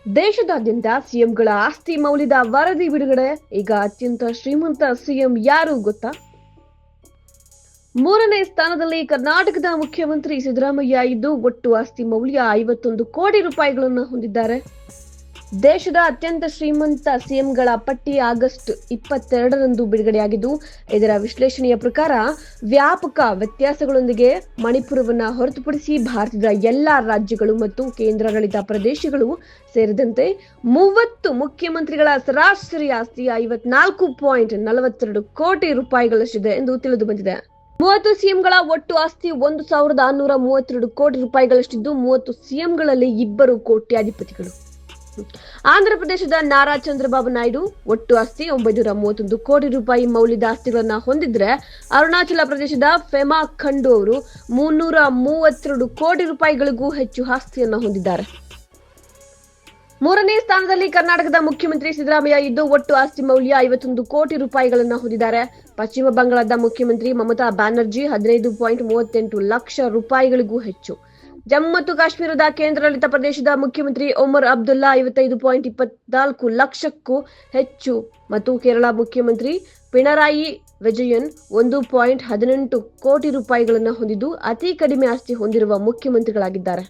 ದೇಶದಾದ್ಯಂತ ಸಿಎಂಗಳ ಆಸ್ತಿ ಮೌಲ್ಯದ ವರದಿ ಬಿಡುಗಡೆ. ಈಗ ಅತ್ಯಂತ ಶ್ರೀಮಂತ ಸಿಎಂ ಯಾರು ಗೊತ್ತಾ? 3ನೇ ಸ್ಥಾನದಲ್ಲಿ ಕರ್ನಾಟಕದ ಮುಖ್ಯಮಂತ್ರಿ ಸಿದ್ದರಾಮಯ್ಯ ಇದ್ದು ಒಟ್ಟು ಆಸ್ತಿ ಮೌಲ್ಯ 51 ಕೋಟಿ ರೂಪಾಯಿಗಳನ್ನು ಹೊಂದಿದ್ದಾರೆ. ದೇಶದ ಅತ್ಯಂತ ಶ್ರೀಮಂತ ಸಿಎಂಗಳ ಪಟ್ಟಿ ಆಗಸ್ಟ್ 22ರಂದು ಬಿಡುಗಡೆಯಾಗಿದ್ದು, ಇದರ ವಿಶ್ಲೇಷಣೆಯ ಪ್ರಕಾರ ವ್ಯಾಪಕ ವ್ಯತ್ಯಾಸಗಳೊಂದಿಗೆ ಮಣಿಪುರವನ್ನು ಹೊರತುಪಡಿಸಿ ಭಾರತದ ಎಲ್ಲಾ ರಾಜ್ಯಗಳು ಮತ್ತು ಕೇಂದ್ರಾಡಳಿತ ಪ್ರದೇಶಗಳು ಸೇರಿದಂತೆ 30 ಮುಖ್ಯಮಂತ್ರಿಗಳ ಸರಾಸರಿ ಆಸ್ತಿ 54.42 ಕೋಟಿ ರೂಪಾಯಿಗಳಷ್ಟಿದೆ ಎಂದು ತಿಳಿದು ಬಂದಿದೆ. 30 ಸಿಎಂಗಳ ಒಟ್ಟು ಆಸ್ತಿ 1,632 ಕೋಟಿ ರೂಪಾಯಿಗಳಷ್ಟಿದ್ದು, 30 ಸಿಎಂಗಳಲ್ಲಿ 2 ಕೋಟ್ಯಾಧಿಪತಿಗಳು. ಆಂಧ್ರ ಪ್ರದೇಶದ ನಾರಾ ಚಂದ್ರಬಾಬು ನಾಯ್ಡು ಒಟ್ಟು ಆಸ್ತಿ 931 ಕೋಟಿ ರೂಪಾಯಿ ಮೌಲ್ಯದ ಆಸ್ತಿಗಳನ್ನು ಹೊಂದಿದ್ರೆ, ಅರುಣಾಚಲ ಪ್ರದೇಶದ ಫೆಮಾ ಖಂಡು ಅವರು 332 ಕೋಟಿ ರೂಪಾಯಿಗಳಿಗೂ ಹೆಚ್ಚು ಆಸ್ತಿಯನ್ನು ಹೊಂದಿದ್ದಾರೆ. 3ನೇ ಸ್ಥಾನದಲ್ಲಿ ಕರ್ನಾಟಕದ ಮುಖ್ಯಮಂತ್ರಿ ಸಿದ್ದರಾಮಯ್ಯ ಇದ್ದು ಒಟ್ಟು ಆಸ್ತಿ ಮೌಲ್ಯ 51 ಕೋಟಿ ರೂಪಾಯಿಗಳನ್ನು ಹೊಂದಿದ್ದಾರೆ. ಪಶ್ಚಿಮ ಬಂಗಾಳದ ಮುಖ್ಯಮಂತ್ರಿ ಮಮತಾ ಬ್ಯಾನರ್ಜಿ 15.38 ಲಕ್ಷ ರೂಪಾಯಿಗಳಿಗೂ ಹೆಚ್ಚು. ಜಮ್ಮು ಮತ್ತು ಕಾಶ್ಮೀರದ ಕೇಂದ್ರಾಡಳಿತ ಪ್ರದೇಶದ ಮುಖ್ಯಮಂತ್ರಿ ಒಮರ್ ಅಬ್ದುಲ್ಲಾ 55.24 ಲಕ್ಷಕ್ಕೂ ಹೆಚ್ಚು ಮತ್ತು ಕೇರಳ ಮುಖ್ಯಮಂತ್ರಿ ಪಿಣರಾಯಿ ವಿಜಯನ್ 1.18 ಕೋಟಿ ರೂಪಾಯಿಗಳನ್ನು ಹೊಂದಿದ್ದು ಅತಿ ಕಡಿಮೆ ಆಸ್ತಿ ಹೊಂದಿರುವ ಮುಖ್ಯಮಂತ್ರಿಗಳಾಗಿದ್ದಾರೆ.